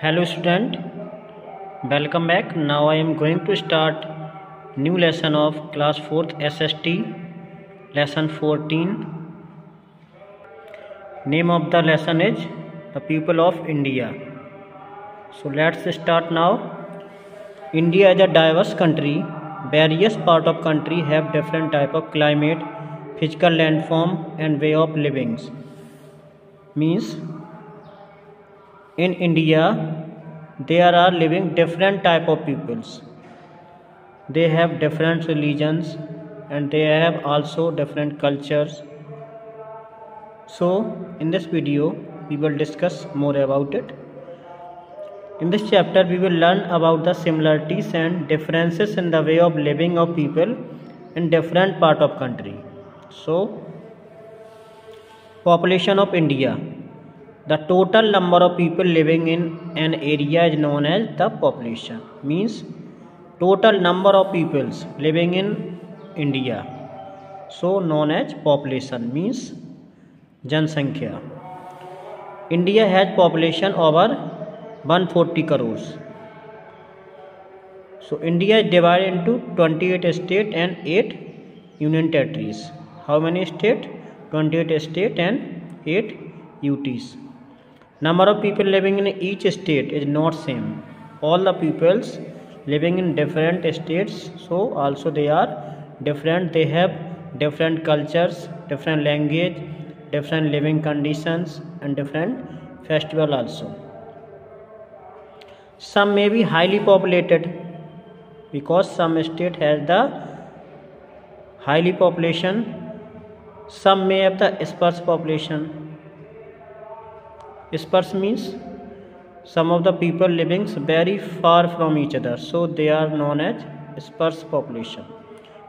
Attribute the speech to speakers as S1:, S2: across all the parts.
S1: Hello student, welcome back. Now I am going to start new lesson of class 4th SST, lesson 14. Name of the lesson is The People of India. So let's start now. India is a diverse country. Various parts of country have different type of climate, physical landform and way of living. Means in India there are living different type of peoples. They have different religions and they have also different cultures. So in this video we will discuss more about it. In this chapter we will learn about the similarities and differences in the way of living of people in different part of country. So population of India. The total number of people living in an area is known as the population. Means total number of peoples living in India. So known as population means Jansankhya. India has population over 140 crores. So India is divided into 28 states and 8 union territories. How many states? 28 states and 8 UTs. Number of people living in each state is not same. All the peoples living in different states, so also they are different. They have different cultures, different language, different living conditions and different festival also. Some may be highly populated because some state has the highly population. Some may have the sparse population. Sparse means some of the people living very far from each other, so they are known as sparse population.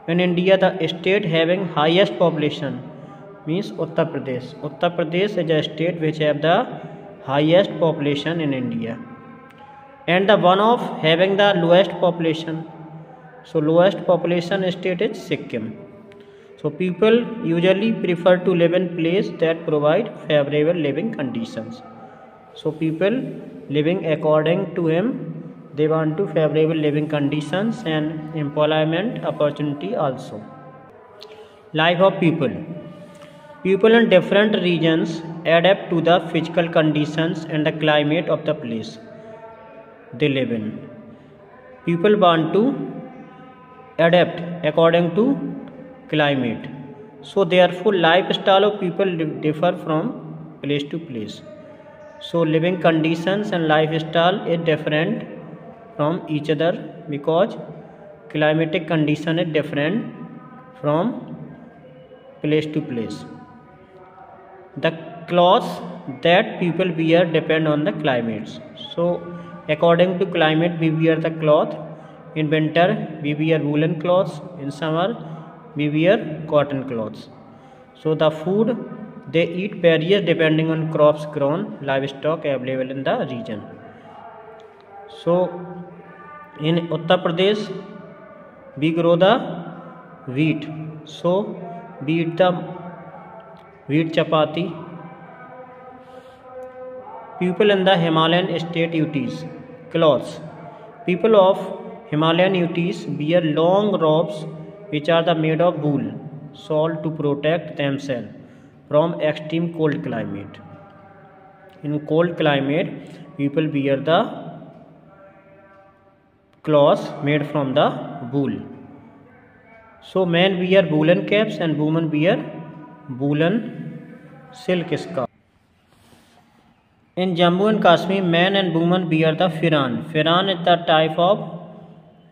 S1: In India, the state having highest population means Uttar Pradesh. Uttar Pradesh is a state which have the highest population in India, and the one of having the lowest population. So lowest population state is Sikkim. So people usually prefer to live in place that provide favorable living conditions. So people living according to him, they want to favorable living conditions and employment opportunity also. Life of people. People in different regions adapt to the physical conditions and the climate of the place they live in. People want to adapt according to climate. So therefore lifestyle of people differ from place to place. So living conditions and lifestyle is different from each other because climatic condition is different from place to place. The clothes that people wear depend on the climates. So according to climate we wear the cloth. In winter we wear woolen clothes. In summer we wear cotton clothes. So the food they eat varies depending on crops grown, livestock available in the region. So in Uttar Pradesh we grow the wheat. So we eat the wheat chapati. People in the Himalayan state UTs. Clothes. People of Himalayan UTs wear long robes which are made of wool, shawl to protect themselves from extreme cold climate. In cold climate, people wear the cloths made from the wool. So men wear woolen caps and women wear woolen silk scarf. In Jammu and Kashmir, men and women wear the firan. Firan is the type of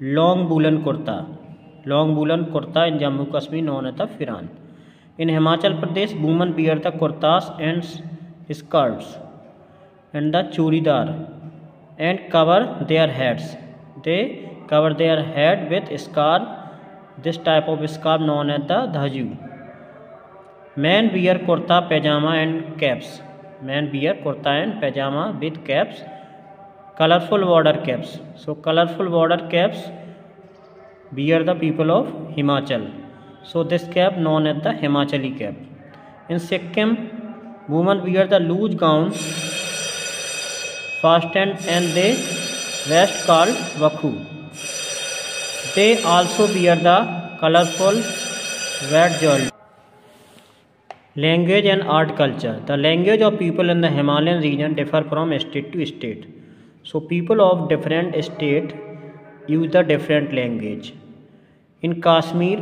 S1: long woolen kurta. Long woolen kurta in Jammu Kashmir known as the firan. In Himachal Pradesh, women wear the kurtas and skirts and the churidar and cover their heads. They cover their head with scarf. This type of scarf known as the dhaju. Men wear kurta, pajama and caps. Men wear kurta and pajama with caps. Colorful border caps. So colorful border caps wear the people of Himachal. So this cap known as the Himachali cap. In Sikkim, women wear the loose gown fastened and the vest called vakhu. They also wear the colorful red jewelry. Language and art culture. The language of people in the Himalayan region differ from state to state. So people of different state use the different language. In Kashmir,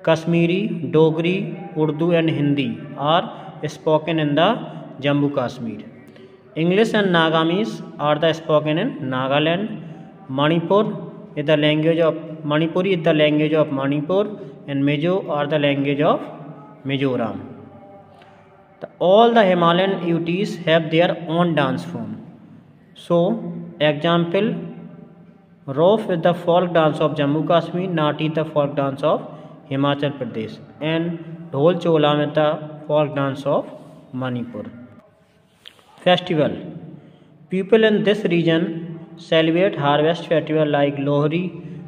S1: Kashmiri, Dogri, Urdu and Hindi are spoken in the Jammu Kashmir. English and Nagamese are the spoken in Nagaland. Manipuri is the language of Manipur, and Mizo are the language of Mizoram. All the Himalayan UTs have their own dance form. So, example, Rof is the folk dance of Jammu Kashmir, Nati the folk dance of Himachal Pradesh, and Dhol Cholam is the folk dance of Manipur. Festival. People in this region celebrate harvest festival like Lohri,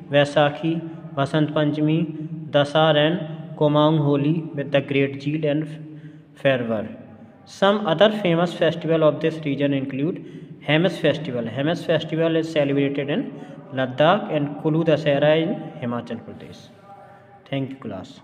S1: Vaisakhi, Vasant Panchami, Dasar and Kumaung Holi with the great zeal and fervor. Some other famous festivals of this region include Hemis Festival. Hemis Festival is celebrated in Ladakh and Kulu Dasara in Himachal Pradesh. Thank you, class.